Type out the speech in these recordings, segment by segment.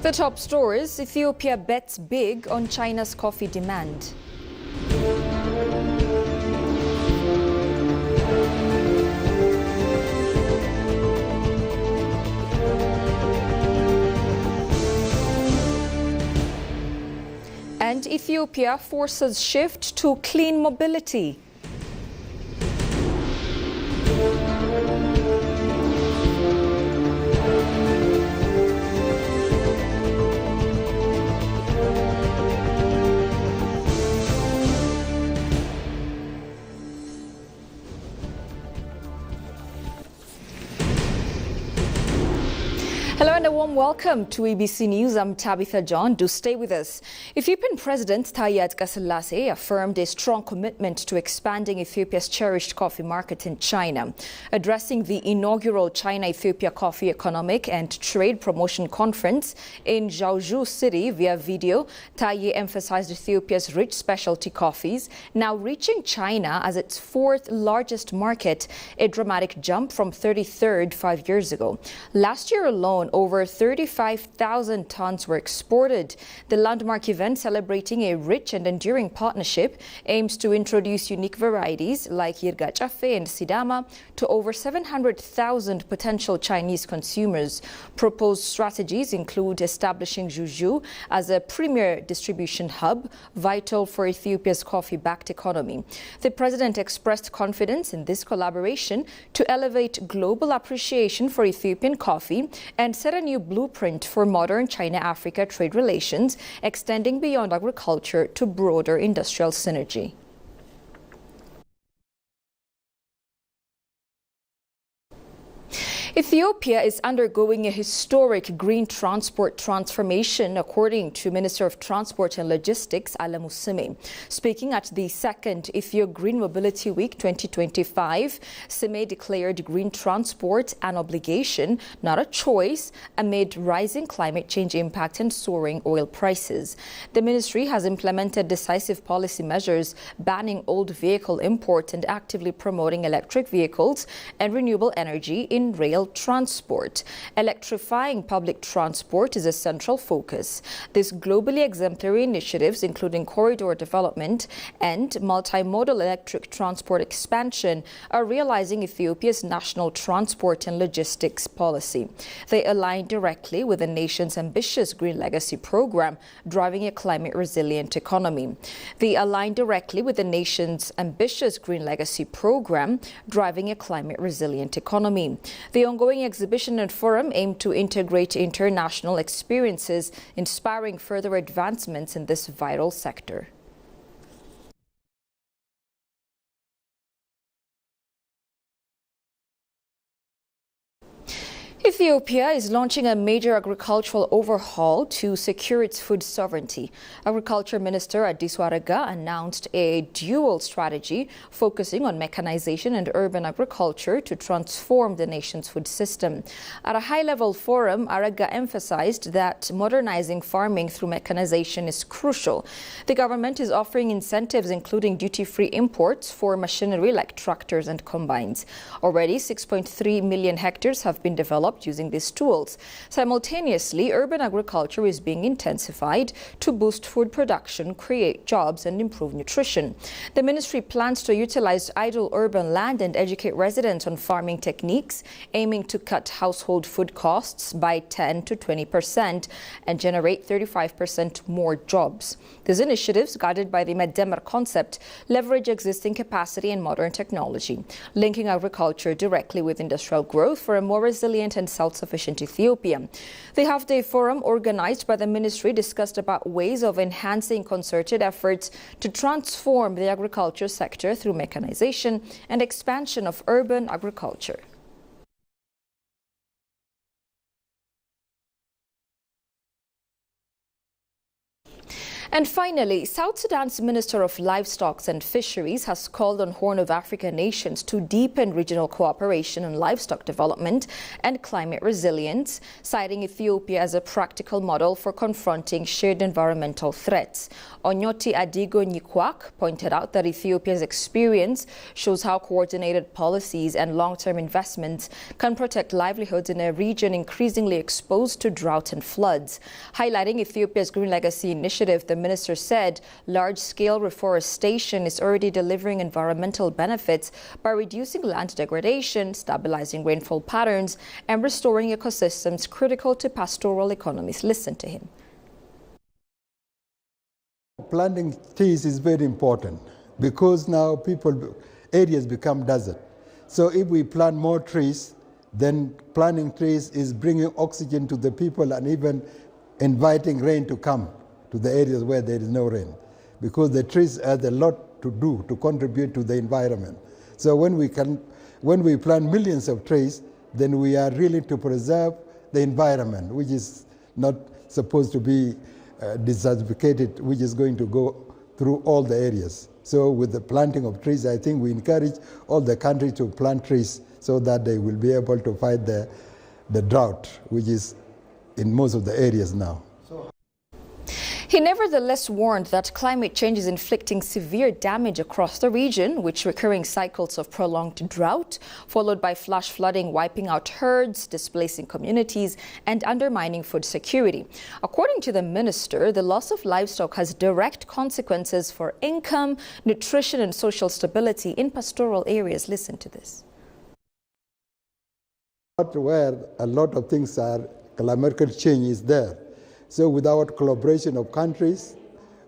The top stories: Ethiopia bets big on China's coffee demand. And Ethiopia forces shift to clean mobility. Hello and a warm welcome to EBC News. I'm Tabitha John. Do stay with us. Ethiopian President Taye Atske-Selassie affirmed a strong commitment to expanding Ethiopia's cherished coffee market in China. Addressing the inaugural China-Ethiopia Coffee Economic and Trade Promotion Conference in Jiaozhou City via video, Taye emphasized Ethiopia's rich specialty coffees, now reaching China as its fourth largest market, a dramatic jump from 33rd 5 years ago. Last year alone, over 35,000 tons were exported. The landmark event, celebrating a rich and enduring partnership, aims to introduce unique varieties like Yirga Chafe and Sidama to over 700,000 potential Chinese consumers. Proposed strategies include establishing Jiaozhou as a premier distribution hub, vital for Ethiopia's coffee-backed economy. The president expressed confidence in this collaboration to elevate global appreciation for Ethiopian coffee and set a new blueprint for modern China-Africa trade relations, extending beyond agriculture to broader industrial synergy. Ethiopia is undergoing a historic green transport transformation, according to Minister of Transport and Logistics, Alemu Sime. Speaking at the second Ethio Green Mobility Week 2025, Sime declared green transport an obligation, not a choice, amid rising climate change impact and soaring oil prices. The ministry has implemented decisive policy measures banning old vehicle import and actively promoting electric vehicles and renewable energy in rail transport. Electrifying public transport is a central focus. These globally exemplary initiatives, including corridor development and multimodal electric transport expansion, are realizing Ethiopia's national transport and logistics policy. They align directly with the nation's ambitious Green Legacy program, driving a climate-resilient economy. They align directly with the nation's ambitious Green Legacy program, driving a climate-resilient economy. The ongoing exhibition and forum aim to integrate international experiences, inspiring further advancements in this vital sector. Ethiopia is launching a major agricultural overhaul to secure its food sovereignty. Agriculture Minister Addisu Arega announced a dual strategy focusing on mechanization and urban agriculture to transform the nation's food system. At a high-level forum, Arega emphasized that modernizing farming through mechanization is crucial. The government is offering incentives, including duty-free imports for machinery like tractors and combines. Already, 6.3 million hectares have been developed using these tools. Simultaneously, urban agriculture is being intensified to boost food production, create jobs, and improve nutrition. The ministry plans to utilize idle urban land and educate residents on farming techniques, aiming to cut household food costs by 10 to 20% and generate 35% more jobs. These initiatives, guided by the Meddemer concept, leverage existing capacity and modern technology, linking agriculture directly with industrial growth for a more resilient and self-sufficient Ethiopia. The half-day forum organized by the ministry discussed about ways of enhancing concerted efforts to transform the agriculture sector through mechanization and expansion of urban agriculture. And finally, South Sudan's Minister of Livestock and Fisheries has called on Horn of Africa nations to deepen regional cooperation on livestock development and climate resilience, citing Ethiopia as a practical model for confronting shared environmental threats. Onyoti Adigo Nyikwak pointed out that Ethiopia's experience shows how coordinated policies and long-term investments can protect livelihoods in a region increasingly exposed to drought and floods. Highlighting Ethiopia's Green Legacy Initiative, the minister said large-scale reforestation is already delivering environmental benefits by reducing land degradation, stabilizing rainfall patterns, and restoring ecosystems critical to pastoral economies. Listen to him. Planting trees is very important because now areas become desert. So if we plant more trees, then planting trees is bringing oxygen to the people and even inviting rain to come to the areas where there is no rain, because the trees have a lot to do to contribute to the environment. So when we plant millions of trees, then we are really to preserve the environment, which is not supposed to be desertificated, which is going to go through all the areas. So with the planting of trees, I think we encourage all the countries to plant trees so that they will be able to fight the drought, which is in most of the areas now. He nevertheless warned that climate change is inflicting severe damage across the region, with recurring cycles of prolonged drought, followed by flash flooding wiping out herds, displacing communities, and undermining food security. According to the minister, the loss of livestock has direct consequences for income, nutrition, and social stability in pastoral areas. Listen to this. Where a lot of things are, climate change is there. So without collaboration of countries,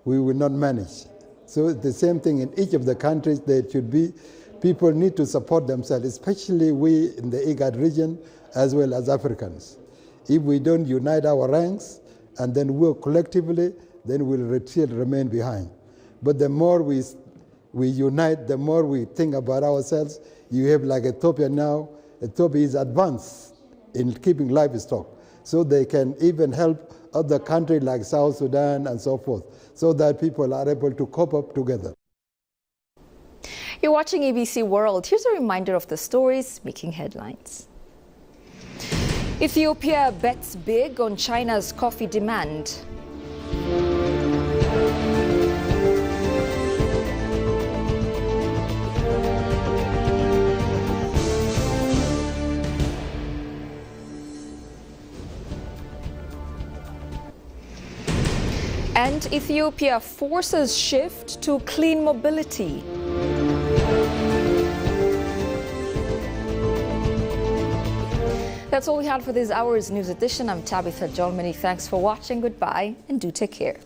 we will not manage. So the same thing in each of the countries, there should be, people need to support themselves, especially we in the IGAD region, as well as Africans. If we don't unite our ranks and then work collectively, then we'll still remain behind. But the more we unite, the more we think about ourselves. You have like Ethiopia now. Ethiopia is advanced in keeping livestock, so they can even help other countries like South Sudan and so forth, so that people are able to cope up together. You're watching ABC World. Here's a reminder of the stories making headlines. Ethiopia bets big on China's coffee demand. And Ethiopia forces shift to clean mobility. That's all we had for this hour's news edition. I'm Tabitha John. Many thanks for watching. Goodbye and do take care.